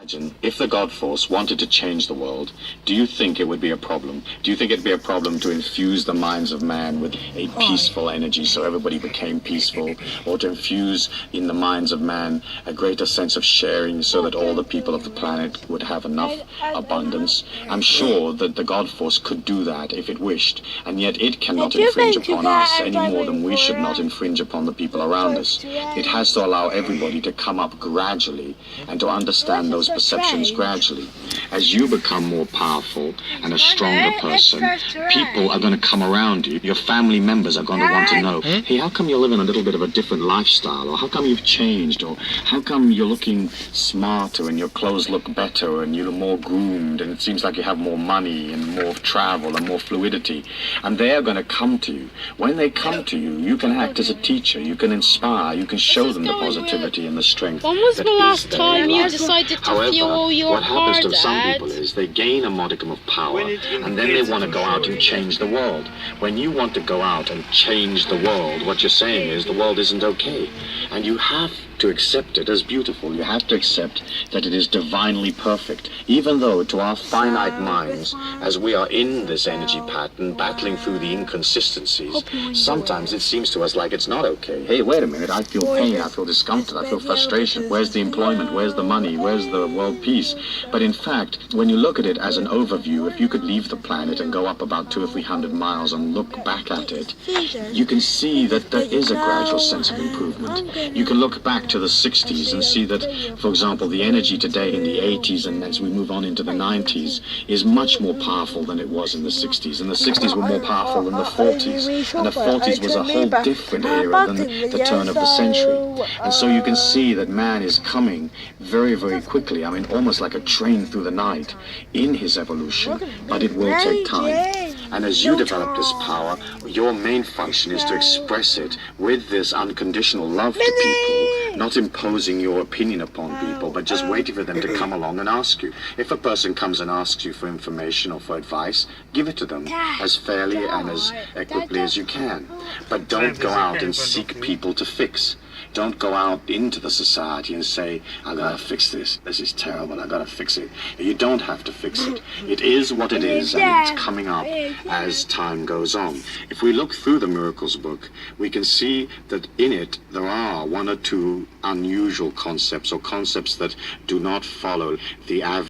Imagine if the God Force wanted to change the world, do you think it would be a problem? Do you think it'd be a problem to infuse the minds of man with a peaceful energy so everybody became peaceful, or to infuse in the minds of man a greater sense of sharing so that all the people of the planet would have enough abundance? I'm sure that the God Force could do that if it wished, and yet it cannot infringe upon us any more than we should not infringe upon the people around us. It has to allow everybody to come up gradually and to understand those perceptions gradually. As you become more powerful and a stronger person, people are going to come around you. Your family members are going to want to know, hey, how come you're living a little bit of a different lifestyle? Or how come you've changed? Or how come you're looking smarter and your clothes look better and you're more groomed and it seems like you have more money and more travel and more fluidity? And they're going to come to you. When they come to you, you can act as a teacher. You can inspire. You can show them the positivity and the strength. When was the last time you life. decided to However, fuel your what happens car, to some Dad? people is they gain a modicum of power and then they want to go out and change the world. When you want to go out and change the world, what you're saying is the world isn't okay. And you have to accept it as beautiful. You have to accept that it is divinely perfect. Even though to our finite minds, as we are in this energy pattern, battling through the inconsistencies, sometimes it seems to us like it's not okay. Hey, wait a minute, I feel pain, I feel discomfort, I feel frustration. Where's the employment? Where's the money? Where's the world peace? But in fact, when you look at it as an overview, if you could leave the planet and go up about 200 or 300 miles and look back at it, you can see that there is a gradual sense of improvement. You can look back to the 60s and see that, for example, the energy today in the 80s and as we move on into the 90s is much more powerful than it was in the 60s. And the 60s were more powerful than the 40s. And the 40s was a whole different era than the turn of the century. And so you can see that man is coming very, very quickly. I mean, almost like a train through the night in his evolution, but it will take time. And as you develop this power, your main function is to express it with this unconditional love to people, not imposing your opinion upon people, but just waiting for them to come along and ask you. If a person comes and asks you for information or for advice, give it to them as fairly and as equitably as you can. But don't go out and seek people to fix. Don't go out into the society and say, I gotta fix this. This is terrible. I gotta fix it. You don't have to fix it. It is what it is, and it's coming up as time goes on. If we look through the Miracles book, we can see that in it there are one or two unusual concepts, or concepts that do not follow the average